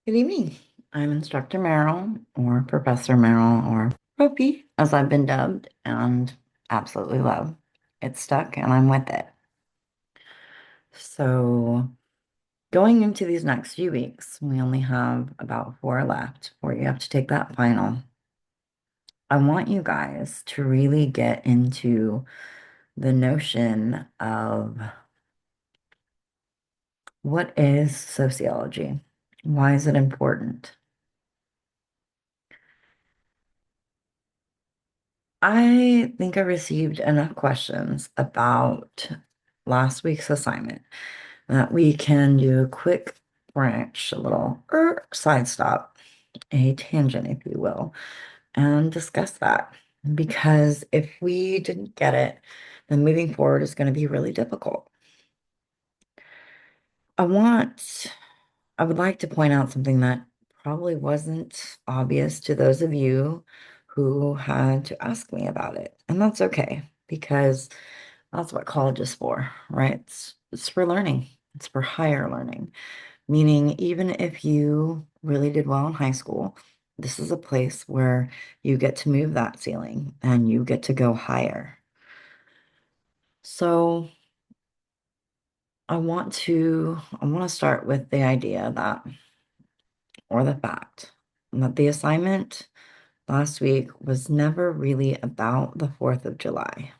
Good evening. I'm Instructor Merrill, or Professor Merrill, or Propi, as I've been dubbed, and absolutely love. It's stuck, and I'm with it. So, going into these next few weeks, we only have about four left before you have to take that final. I want you guys to really get into the notion of what is sociology? Why is it important? I think I received enough questions about last week's assignment that we can do a quick branch, a little side stop, a tangent, if you will, and discuss that. Because if we didn't get it, then moving forward is going to be really difficult. I want, I would like to point out something that probably wasn't obvious to those of you who had to ask me about it. And that's okay, because that's what college is for, right? It's for learning. It's for higher learning, meaning even if you really did well in high school, this is a place where you get to move that ceiling and you get to go higher. So I want to start with the idea that, or the fact that the assignment last week was never really about the 4th of July.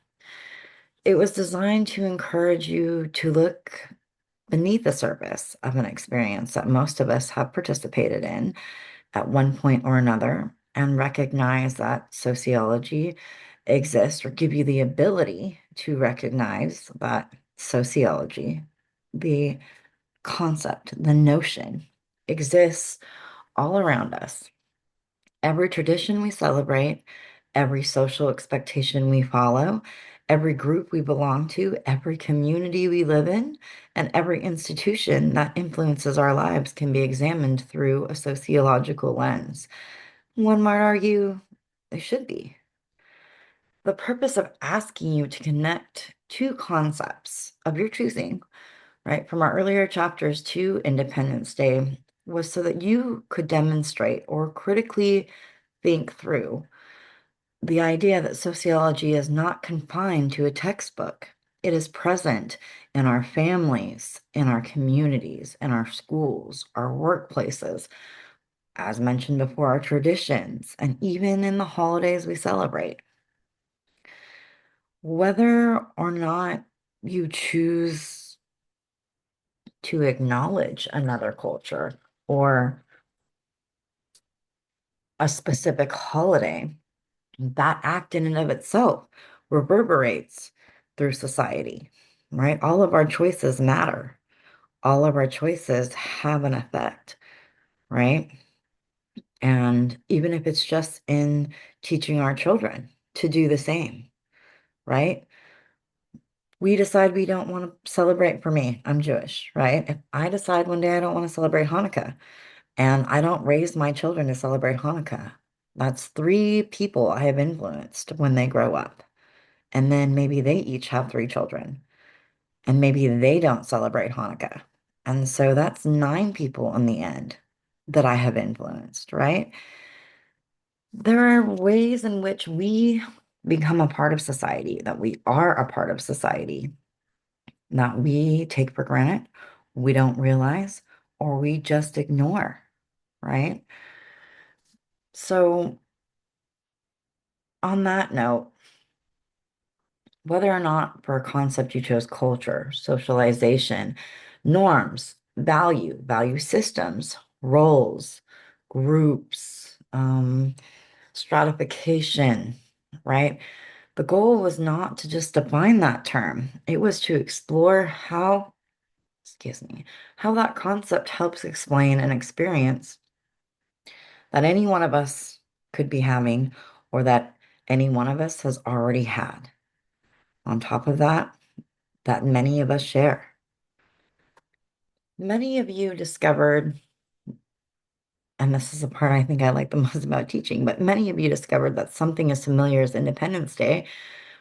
It was designed to encourage you to look beneath the surface of an experience that most of us have participated in at one point or another and recognize that sociology exists, or give you the ability to recognize that sociology, the concept, the notion, exists all around us. Every tradition we celebrate, every social expectation we follow, every group we belong to, every community we live in, and every institution that influences our lives can be examined through a sociological lens. One might argue they should be. The purpose of asking you to connect two concepts of your choosing, right, from our earlier chapters to Independence Day, was so that you could demonstrate or critically think through the idea that sociology is not confined to a textbook. It is present in our families, in our communities, in our schools, our workplaces, as mentioned before, our traditions, and even in the holidays we celebrate. Whether or not you choose to acknowledge another culture or a specific holiday, that act in and of itself reverberates through society, right? All of our choices matter. All of our choices have an effect, right? And even if it's just in teaching our children to do the same, right? We decide we don't want to celebrate, for me, I'm Jewish, right? If I decide one day I don't want to celebrate Hanukkah and I don't raise my children to celebrate Hanukkah, that's three people I have influenced when they grow up. And then maybe they each have three children, and maybe they don't celebrate Hanukkah. And so that's nine people in the end that I have influenced, right? There are ways in which we become a part of society, that we are a part of society, that we take for granted, we don't realize, or we just ignore, right? So, on that note, whether or not for a concept you chose culture, socialization, norms, value systems, roles, groups, stratification, right? The goal was not to just define that term. It was to explore how, excuse me, how that concept helps explain an experience that any one of us could be having, or that any one of us has already had. On top of that, that many of us share. Many of you discovered, and this is the part I think I like the most about teaching, but many of you discovered that something as familiar as Independence Day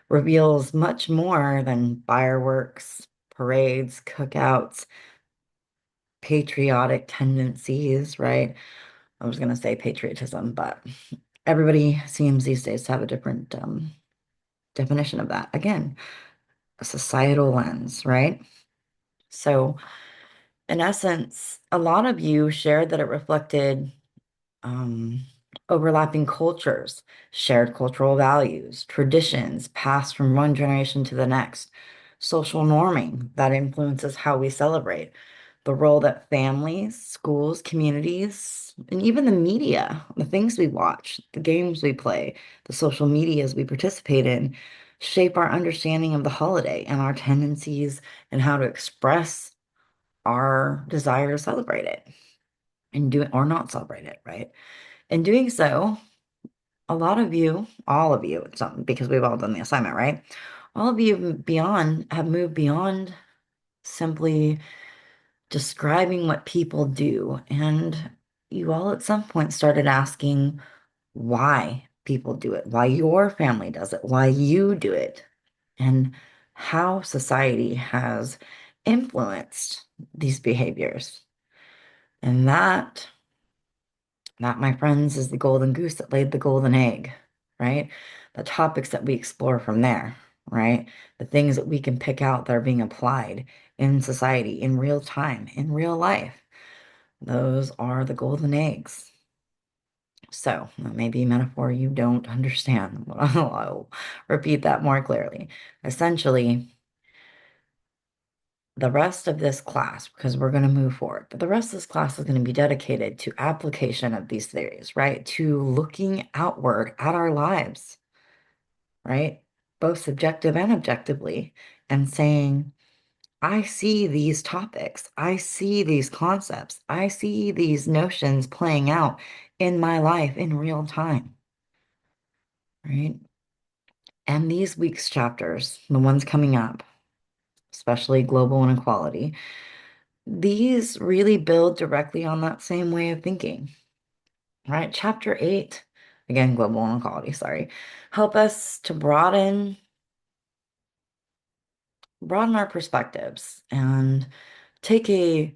reveals much more than fireworks, parades, cookouts, patriotic tendencies, right? I was going to say patriotism, but everybody seems these days to have a different definition of that. Again, a societal lens, right? So, in essence, a lot of you shared that it reflected um, overlapping cultures, shared cultural values, traditions passed from one generation to the next, social norming that influences how we celebrate, the role that families, schools, communities, and even the media, the things we watch, the games we play, the social medias we participate in, shape our understanding of the holiday and our tendencies and how to express our desire to celebrate it and do it or not celebrate it, right? In doing so, a lot of you, all of you, some, because we've all done the assignment, right? All of you beyond have moved beyond simply describing what people do. And you all at some point started asking why people do it, why your family does it, why you do it, and how society has influenced these behaviors. And that, my friends, is the golden goose that laid the golden egg, right? The topics that we explore from there, right? The things that we can pick out that are being applied in society, in real time, in real life. Those are the golden eggs. So that may be a metaphor you don't understand. I'll repeat that more clearly. Essentially, the rest of this class, because we're going to move forward, but the rest of this class is going to be dedicated to application of these theories, right? To looking outward at our lives, right? Both subjective and objectively, and saying, I see these topics, I see these concepts, I see these notions playing out in my life in real time, right? And these week's chapters, the ones coming up, especially global inequality, these really build directly on that same way of thinking, right? Chapter 8, again, global inequality, sorry, help us to broaden our perspectives and take a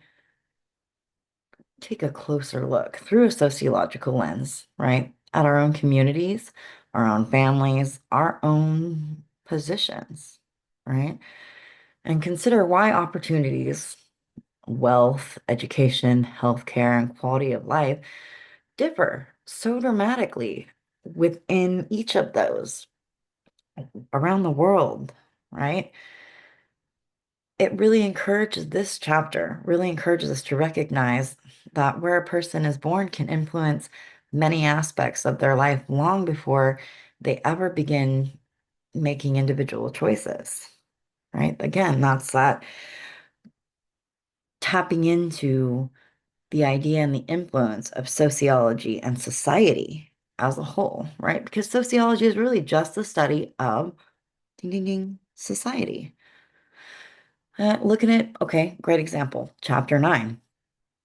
take a closer look through a sociological lens, right? At our own communities, our own families, our own positions, right? And consider why opportunities, wealth, education, healthcare, and quality of life differ so dramatically within each of those around the world, right? It really encourages this chapter, really encourages us to recognize that where a person is born can influence many aspects of their life long before they ever begin making individual choices, right? Again, that's that tapping into the idea and the influence of sociology and society as a whole, right? Because sociology is really just the study of ding, ding, ding, society. Looking at, okay, great example, chapter 9,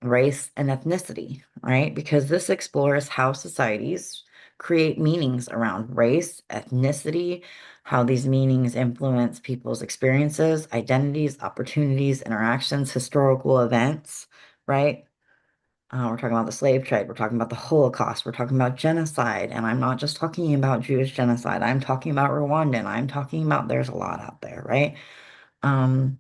race and ethnicity, right? Because this explores how societies create meanings around race, ethnicity, how these meanings influence people's experiences, identities, opportunities, interactions, historical events, right? We're talking about the slave trade. We're talking about the Holocaust. We're talking about genocide. And I'm not just talking about Jewish genocide. I'm talking about Rwandan. I'm talking about there's a lot out there, right? Um,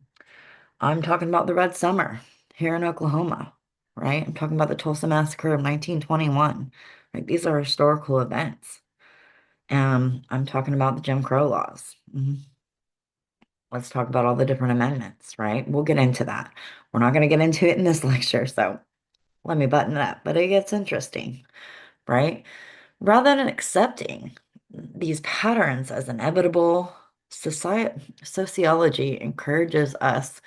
I'm talking about the Red Summer here in Oklahoma, right? I'm talking about the Tulsa Massacre of 1921. Like these are historical events. I'm talking about the Jim Crow laws. Let's talk about all the different amendments, right? We'll get into that. We're not going to get into it in this lecture, so let me button it up. But it gets interesting, right? Rather than accepting these patterns as inevitable, sociology encourages us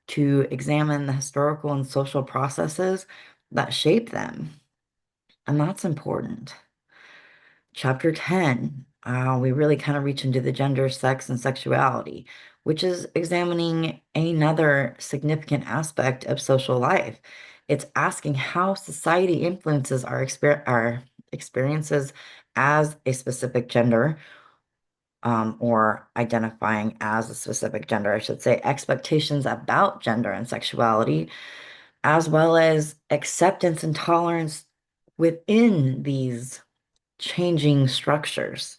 to examine the historical and social processes that shape them. And that's important. Chapter 10, we really kind of reach into the gender, sex, and sexuality, which is examining another significant aspect of social life. It's asking how society influences our experiences as a specific gender, or identifying as a specific gender, I should say, expectations about gender and sexuality as well as acceptance and tolerance within these changing structures,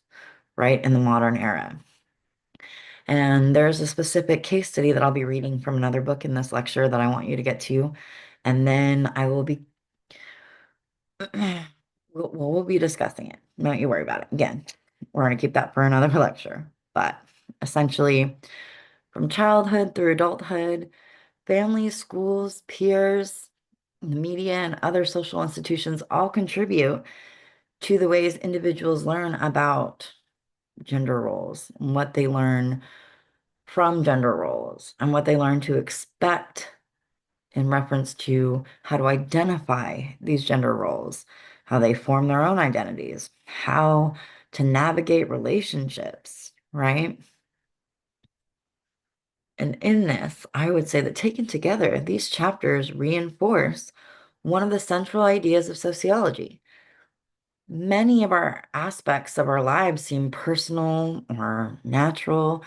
right, in the modern era. And there's a specific case study that I'll be reading from another book in this lecture that I want you to get to. And then I will be, we'll be discussing it. Don't you worry about it. Again, we're going to keep that for another lecture. But essentially, from childhood through adulthood, families, schools, peers, the media, and other social institutions all contribute to the ways individuals learn about gender roles and what they learn from gender roles and what they learn to expect in reference to how to identify these gender roles, how they form their own identities, how to navigate relationships, right? And in this, I would say that taken together, these chapters reinforce one of the central ideas of sociology. Many of our aspects of our lives seem personal or natural,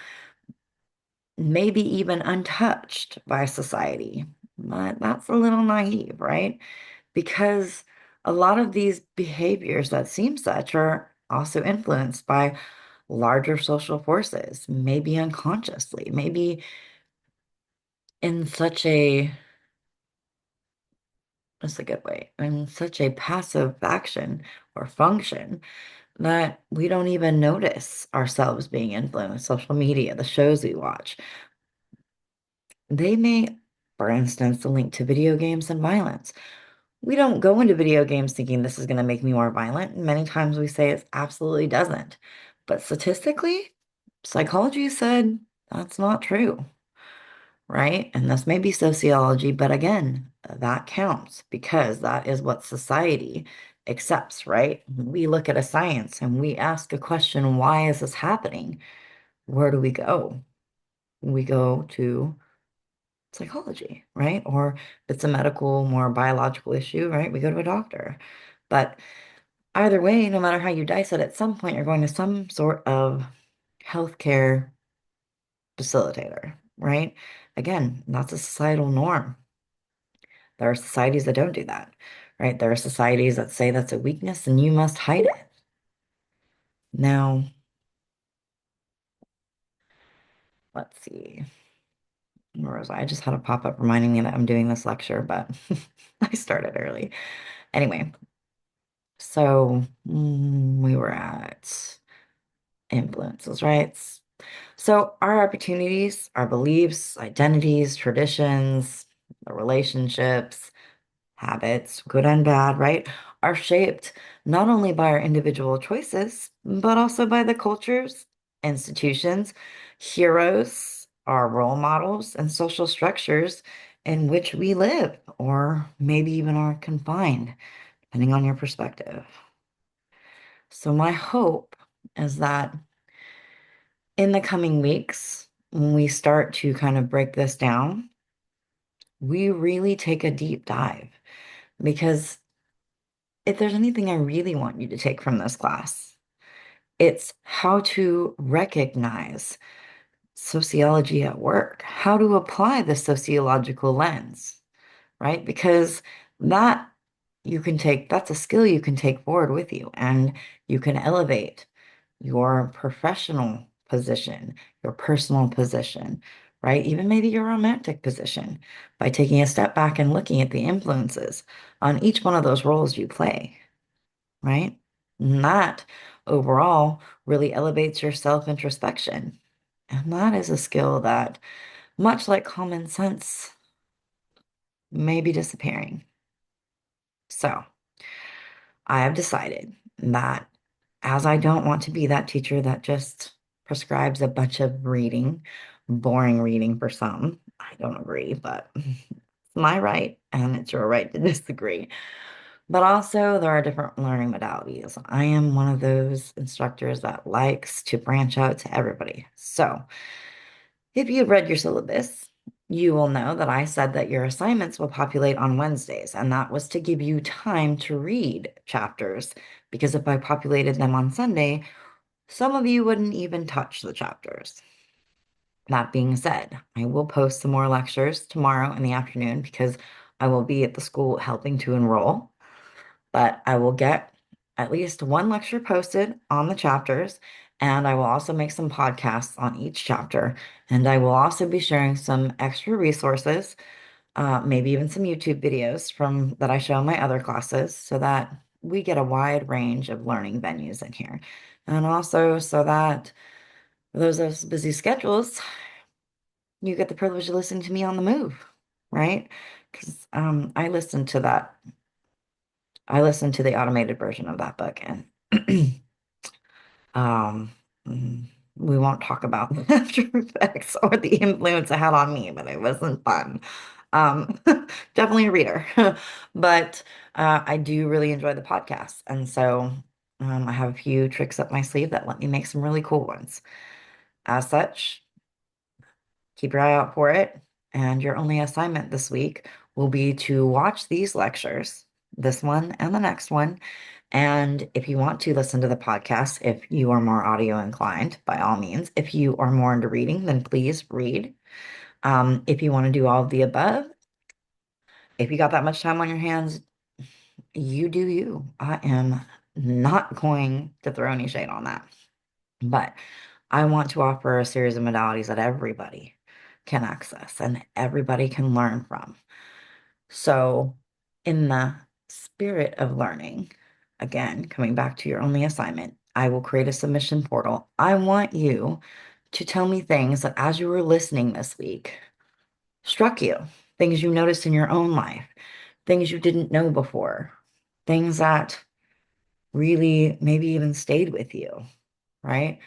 maybe even untouched by society. But that's a little naive, right? Because a lot of these behaviors that seem such are also influenced by larger social forces, maybe unconsciously, maybe in such a, that's a good way, in such a passive action or function that we don't even notice ourselves being influenced. Social media, the shows we watch, they may, for instance, link to video games and violence. We don't go into video games thinking this is going to make me more violent. Many times we say it absolutely doesn't. But statistically, psychology said that's not true, right? And this may be sociology, but again, that counts because that is what society accepts, right? We look at a science and we ask a question, why is this happening? Where do we go? We go to psychology, right? Or if it's a medical, more biological issue, right? We go to a doctor. But either way, no matter how you dice it, at some point you're going to some sort of healthcare facilitator, right? Again, that's a societal norm. There are societies that don't do that, right? There are societies that say that's a weakness and you must hide it. Now, let's see. Where was I? I just had a pop-up reminding me that I'm doing this lecture, but I started early. Anyway, so we were at influences, right? So our opportunities, our beliefs, identities, traditions, the relationships, habits, good and bad, right, are shaped not only by our individual choices, but also by the cultures, institutions, heroes, our role models, and social structures in which we live, or maybe even are confined, depending on your perspective. So my hope is that in the coming weeks, when we start to kind of break this down, we really take a deep dive because if there's anything I really want you to take from this class, it's how to recognize sociology at work, how to apply the sociological lens, right? Because that you can take, that's a skill you can take forward with you and you can elevate your professional position, your personal position, right? Even maybe your romantic position by taking a step back and looking at the influences on each one of those roles you play, right? And that overall really elevates your self-introspection. And that is a skill that, much like common sense, may be disappearing. So, I have decided that as I don't want to be that teacher that just prescribes a bunch of reading, boring reading for some, I don't agree, but it's my right and it's your right to disagree. But also, there are different learning modalities. I am one of those instructors that likes to branch out to everybody. So, if you've read your syllabus, you will know that I said that your assignments will populate on Wednesdays, and that was to give you time to read chapters, because if I populated them on Sunday, some of you wouldn't even touch the chapters. That being said, I will post some more lectures tomorrow in the afternoon because I will be at the school helping to enroll, but I will get at least one lecture posted on the chapters, and I will also make some podcasts on each chapter. And I will also be sharing some extra resources, maybe even some YouTube videos from that I show in my other classes so that we get a wide range of learning venues in here. And also so that for those of us busy schedules, you get the privilege of listening to me on the move, right? Because I listened to the automated version of that book, and um, mm, we won't talk about the after effects or the influence it had on me, but it wasn't fun. Um, definitely a reader, but I do really enjoy the podcast, and so I have a few tricks up my sleeve that let me make some really cool ones. As such, keep your eye out for it. And your only assignment this week will be to watch these lectures, this one and the next one. And if you want to listen to the podcast, if you are more audio inclined, by all means. If you are more into reading, then please read. If you want to do all of the above, if you got that much time on your hands, you do you. I am not going to throw any shade on that. But I want to offer a series of modalities that everybody can access and everybody can learn from. So, in the spirit of learning, again, coming back to your only assignment, I will create a submission portal. I want you to tell me things that as you were listening this week struck you, things you noticed in your own life, things you didn't know before, things that really maybe even stayed with you, right?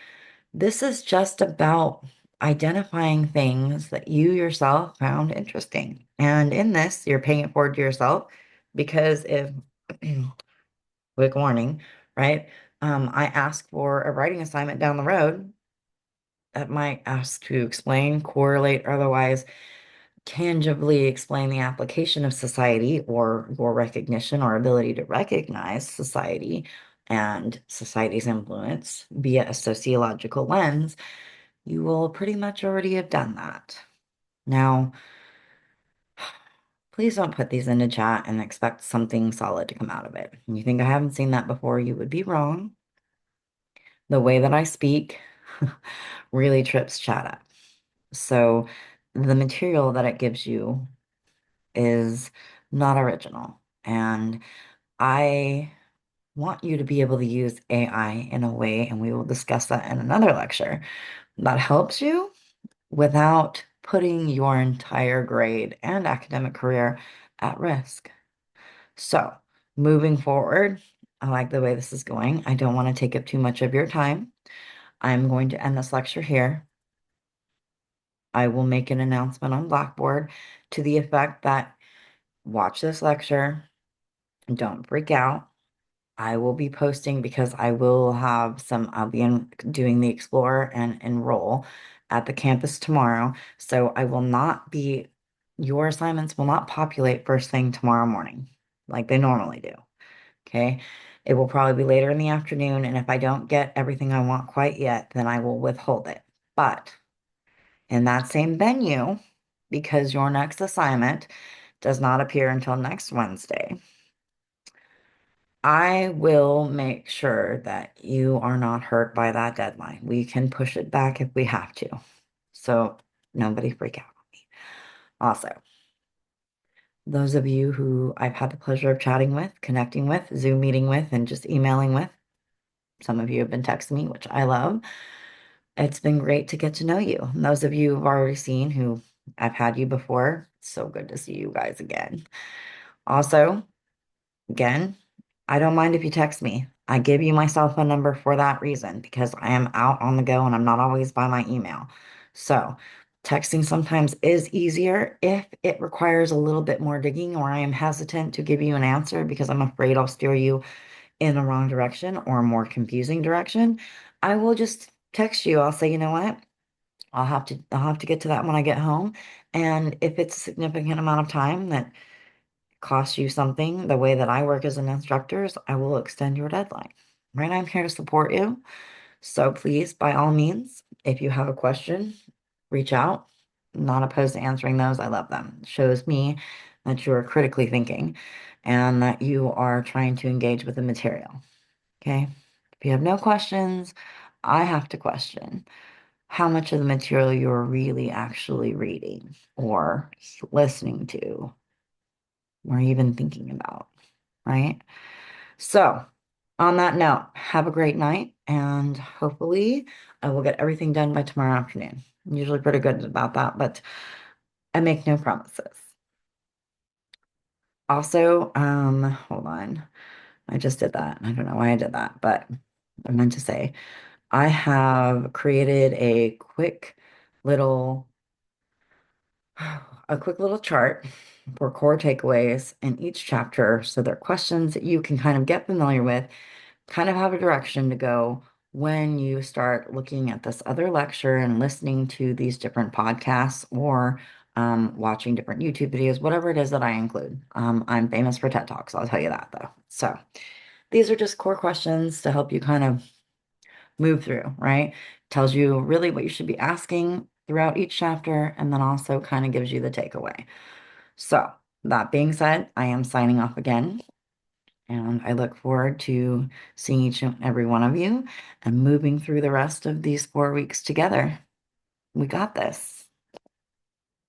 This is just about identifying things that you yourself found interesting. And in this, you're paying it forward to yourself because if, quick warning, right? I ask for a writing assignment down the road that might ask to explain, correlate, or otherwise tangibly explain the application of society or your recognition or ability to recognize society and society's influence via a sociological lens, you will pretty much already have done that. Now, please don't put these into chat and expect something solid to come out of it. You think I haven't seen that before, you would be wrong. The way that I speak really trips chat up. So the material that it gives you is not original. And I want you to be able to use AI in a way, and we will discuss that in another lecture, that helps you without putting your entire grade and academic career at risk. So, moving forward, I like the way this is going. I don't want to take up too much of your time. I'm going to end this lecture here. I will make an announcement on Blackboard to the effect that watch this lecture, don't freak out. I will be posting because I'll be doing the Explore and Enroll at the campus tomorrow. So your assignments will not populate first thing tomorrow morning like they normally do. Okay. It will probably be later in the afternoon. And if I don't get everything I want quite yet, then I will withhold it. But in that same venue, because your next assignment does not appear until next Wednesday, I will make sure that you are not hurt by that deadline. We can push it back if we have to. So nobody freak out on me. Also, those of you who I've had the pleasure of chatting with, connecting with, Zoom meeting with, and just emailing with, some of you have been texting me, which I love. It's been great to get to know you. And those of you who've already seen who I've had you before, it's so good to see you guys again. Also, again, I don't mind if you text me. I give you my cell phone number for that reason because I am out on the go and I'm not always by my email. So, texting sometimes is easier if it requires a little bit more digging or I am hesitant to give you an answer because I'm afraid I'll steer you in a wrong direction or a more confusing direction. I will just text you. I'll say, you know what? I'll have to get to that when I get home. And if it's a significant amount of time that costs you something, the way that I work as an instructor is I will extend your deadline. Right? I'm here to support you. So please, by all means, if you have a question, reach out. Not opposed to answering those. I love them. Shows me that you're critically thinking and that you are trying to engage with the material. Okay. If you have no questions, I have to question how much of the material you're really actually reading or listening to or even thinking about, right? So, on that note, have a great night and hopefully I will get everything done by tomorrow afternoon. I'm usually pretty good about that, but I make no promises. Also, hold on. I just did that. I don't know why I did that, but I meant to say I have created little a quick little chart for core takeaways in each chapter. So they're questions that you can kind of get familiar with, kind of have a direction to go when you start looking at this other lecture and listening to these different podcasts or watching different YouTube videos, whatever it is that I include. I'm famous for TED Talks, I'll tell you that though. So these are just core questions to help you kind of move through, right? Tells you really what you should be asking throughout each chapter and then also kind of gives you the takeaway. So, that being said, I am signing off again, and I look forward to seeing each and every one of you and moving through the rest of these 4 weeks together. We got this.